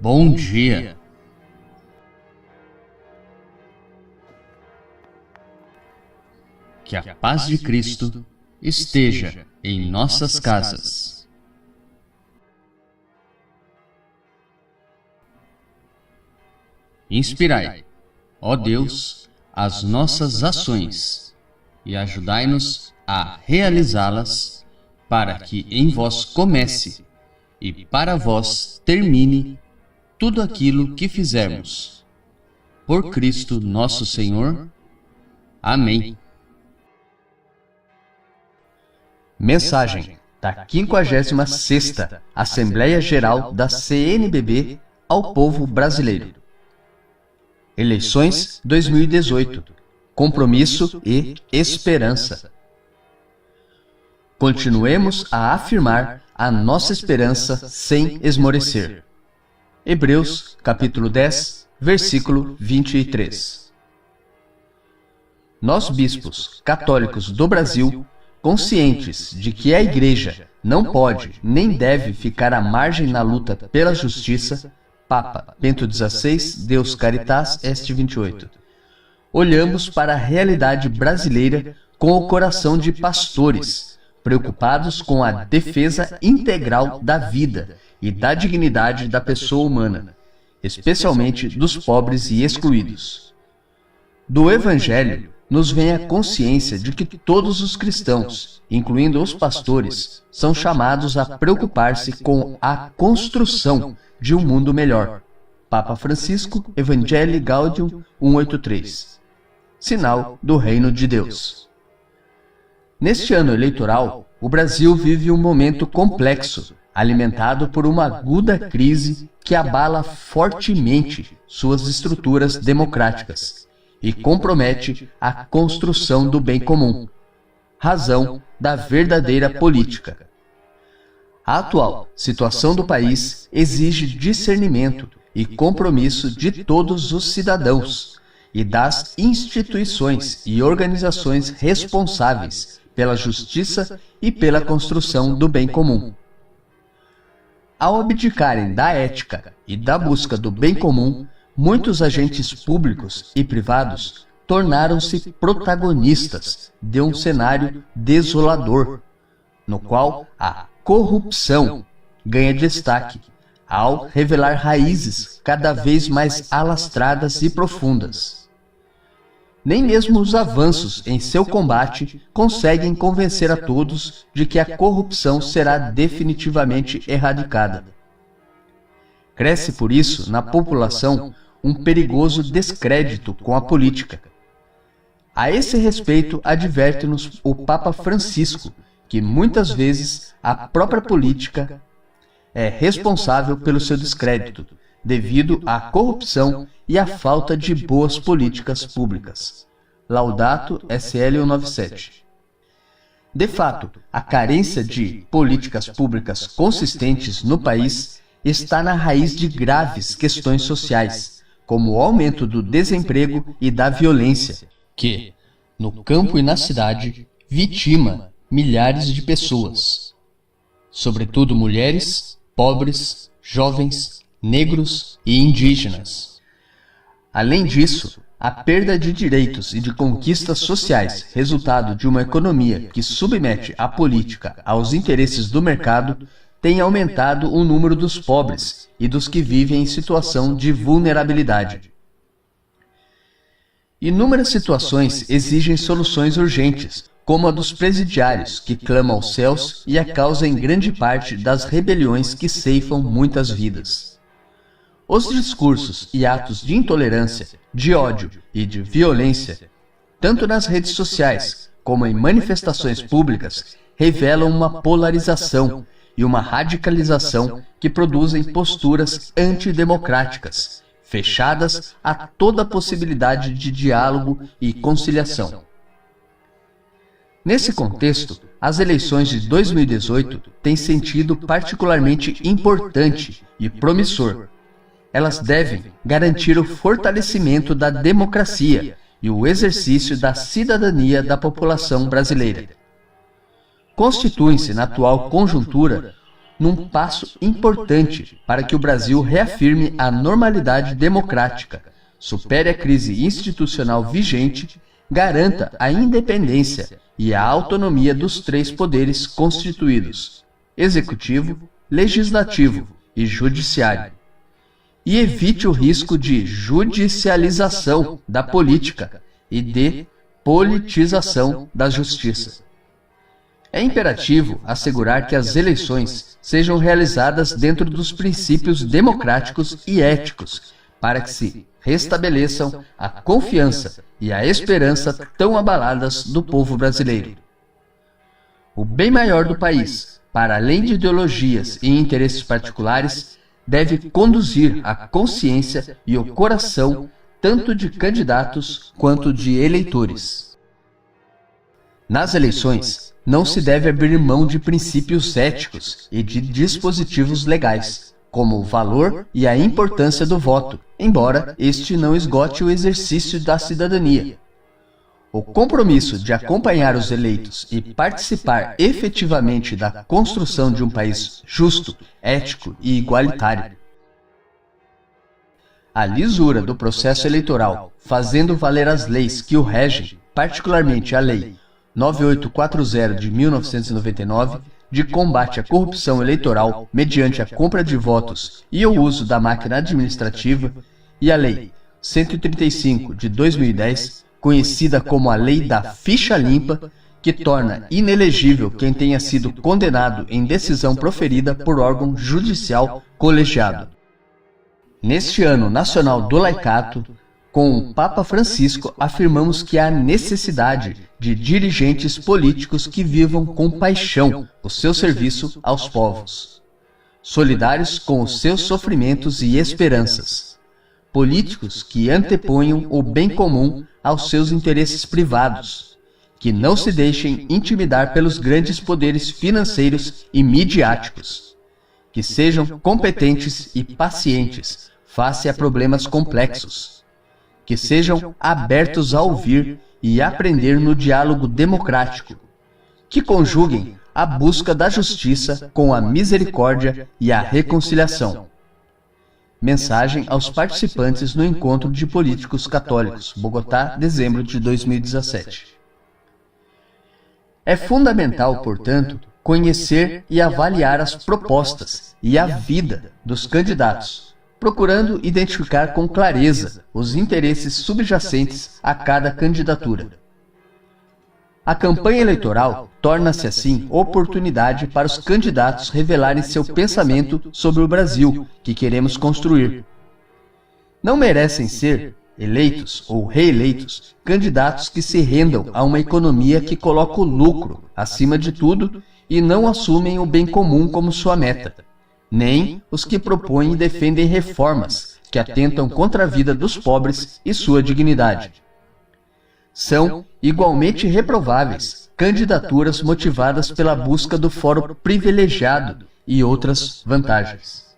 Bom dia. Que a paz de Cristo esteja em nossas casas. Inspirai, ó Deus, as nossas ações e ajudai-nos a realizá-las, para que em vós comece e para vós termine tudo aquilo que fizermos. Por Cristo nosso Senhor. Amém. Mensagem da 56ª Assembleia Geral da CNBB ao povo brasileiro. Eleições 2018. Compromisso e esperança. Continuemos a afirmar a nossa esperança sem esmorecer. Hebreus, capítulo 10, versículo 23. Nós, bispos católicos do Brasil, conscientes de que a Igreja não pode nem deve ficar à margem na luta pela justiça, Papa Bento XVI, Deus Caritas Est 28, olhamos para a realidade brasileira com o coração de pastores, preocupados com a defesa integral da vida e da dignidade da pessoa humana, especialmente dos pobres e excluídos. Do Evangelho nos vem a consciência de que todos os cristãos, incluindo os pastores, são chamados a preocupar-se com a construção de um mundo melhor. Papa Francisco, Evangelii Gaudium 183. Sinal do Reino de Deus. Neste ano eleitoral, o Brasil vive um momento complexo, alimentado por uma aguda crise que abala fortemente suas estruturas democráticas e compromete a construção do bem comum, razão da verdadeira política. A atual situação do país exige discernimento e compromisso de todos os cidadãos e das instituições e organizações responsáveis pela justiça e pela construção do bem comum. Ao abdicarem da ética e da busca do bem comum, muitos agentes públicos e privados tornaram-se protagonistas de um cenário desolador, no qual a corrupção ganha destaque, ao revelar raízes cada vez mais alastradas e profundas. Nem mesmo os avanços em seu combate conseguem convencer a todos de que a corrupção será definitivamente erradicada. Cresce por isso na população um perigoso descrédito com a política. A esse respeito, adverte-nos o Papa Francisco, que muitas vezes a própria política é responsável pelo seu descrédito, devido à corrupção e à falta de boas políticas públicas. Laudato SL 197. De fato, a carência de políticas públicas consistentes no país está na raiz de graves questões sociais, como o aumento do desemprego e da violência, que, no campo e na cidade, vitima milhares de pessoas, sobretudo mulheres, pobres, jovens, negros e indígenas. Além disso, a perda de direitos e de conquistas sociais, resultado de uma economia que submete a política aos interesses do mercado, tem aumentado o número dos pobres e dos que vivem em situação de vulnerabilidade. Inúmeras situações exigem soluções urgentes, como a dos presidiários, que clamam aos céus e a causa em grande parte das rebeliões que ceifam muitas vidas. Os discursos e atos de intolerância, de ódio e de violência, tanto nas redes sociais como em manifestações públicas, revelam uma polarização e uma radicalização que produzem posturas antidemocráticas, fechadas a toda possibilidade de diálogo e conciliação. Nesse contexto, as eleições de 2018 têm sentido particularmente importante e promissor. Elas devem garantir o fortalecimento da democracia e o exercício da cidadania da população brasileira. Constituem-se, na atual conjuntura, num passo importante para que o Brasil reafirme a normalidade democrática, supere a crise institucional vigente, garanta a independência e a autonomia dos três poderes constituídos, executivo, legislativo e judiciário, e evite o risco de judicialização da política e de politização da justiça. É imperativo assegurar que as eleições sejam realizadas dentro dos princípios democráticos e éticos, para que se restabeleçam a confiança e a esperança tão abaladas do povo brasileiro. O bem maior do país, para além de ideologias e interesses particulares, deve conduzir a consciência e o coração tanto de candidatos quanto de eleitores. Nas eleições, não se deve abrir mão de princípios éticos e de dispositivos legais, como o valor e a importância do voto, embora este não esgote o exercício da cidadania. O compromisso de acompanhar os eleitos e participar efetivamente da construção de um país justo, ético e igualitário. A lisura do processo eleitoral, fazendo valer as leis que o regem, particularmente a Lei 9840 de 1999, de combate à corrupção eleitoral mediante a compra de votos e o uso da máquina administrativa, e a Lei 135 de 2010, conhecida como a Lei da Ficha Limpa, que torna inelegível quem tenha sido condenado em decisão proferida por órgão judicial colegiado. Neste ano nacional do laicato, com o Papa Francisco, afirmamos que há necessidade de dirigentes políticos que vivam com paixão o seu serviço aos povos, solidários com os seus sofrimentos e esperanças, políticos que anteponham o bem comum aos seus interesses privados, que não se deixem intimidar pelos grandes poderes financeiros e midiáticos, que sejam competentes e pacientes face a problemas complexos, que sejam abertos a ouvir e aprender no diálogo democrático, que conjuguem a busca da justiça com a misericórdia e a reconciliação. Mensagem aos participantes no Encontro de Políticos Católicos, Bogotá, dezembro de 2017. É fundamental, portanto, conhecer e avaliar as propostas e a vida dos candidatos, procurando identificar com clareza os interesses subjacentes a cada candidatura. A campanha eleitoral torna-se, assim, oportunidade para os candidatos revelarem seu pensamento sobre o Brasil que queremos construir. Não merecem ser eleitos ou reeleitos candidatos que se rendam a uma economia que coloca o lucro acima de tudo e não assumem o bem comum como sua meta, nem os que propõem e defendem reformas que atentam contra a vida dos pobres e sua dignidade. São igualmente reprováveis candidaturas motivadas pela busca do foro privilegiado e outras vantagens.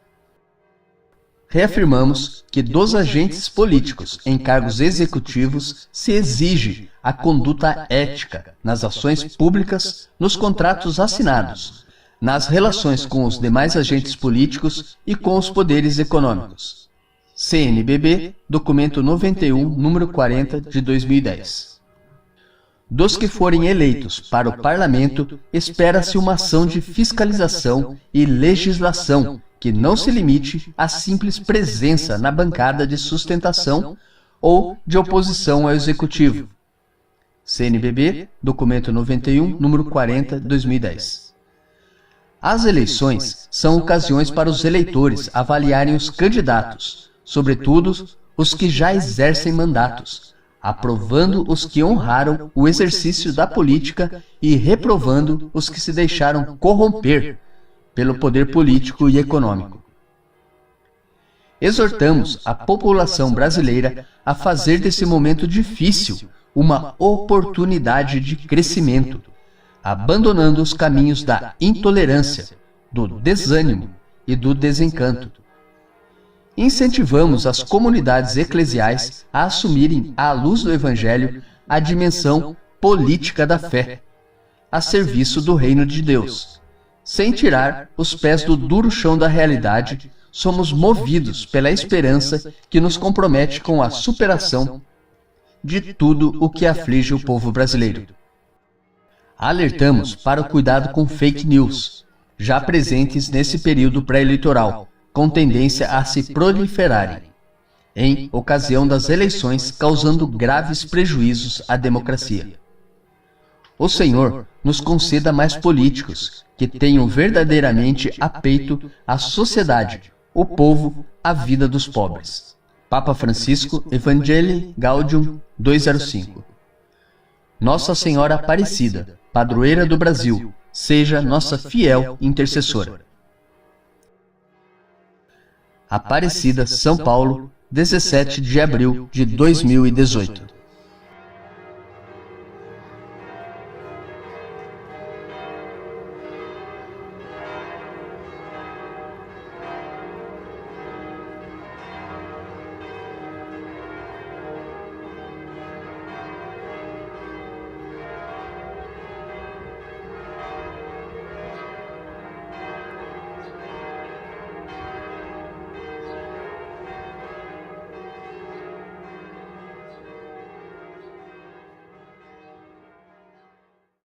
Reafirmamos que dos agentes políticos em cargos executivos se exige a conduta ética nas ações públicas, nos contratos assinados, nas relações com os demais agentes políticos e com os poderes econômicos. CNBB, documento 91, número 40, de 2010. Dos que forem eleitos para o Parlamento, espera-se uma ação de fiscalização e legislação que não se limite à simples presença na bancada de sustentação ou de oposição ao Executivo. CNBB, documento 91, número 40, 2010. As eleições são ocasiões para os eleitores avaliarem os candidatos, sobretudo os que já exercem mandatos, aprovando os que honraram o exercício da política e reprovando os que se deixaram corromper pelo poder político e econômico. Exortamos a população brasileira a fazer desse momento difícil uma oportunidade de crescimento, abandonando os caminhos da intolerância, do desânimo e do desencanto. Incentivamos as comunidades eclesiais a assumirem, à luz do Evangelho, a dimensão política da fé, a serviço do reino de Deus, Sem tirar os pés do duro chão da realidade, somos movidos pela esperança que nos compromete com a superação de tudo o que aflige o povo brasileiro. Alertamos para o cuidado com fake news, já presentes nesse período pré-eleitoral, com tendência a se proliferarem, em ocasião das eleições, causando graves prejuízos à democracia. O Senhor nos conceda mais políticos que tenham verdadeiramente a peito a sociedade, o povo, a vida dos pobres. Papa Francisco, Evangelii Gaudium 205. Nossa Senhora Aparecida, padroeira do Brasil, seja nossa fiel intercessora. Aparecida, São Paulo, 17 de abril de 2018.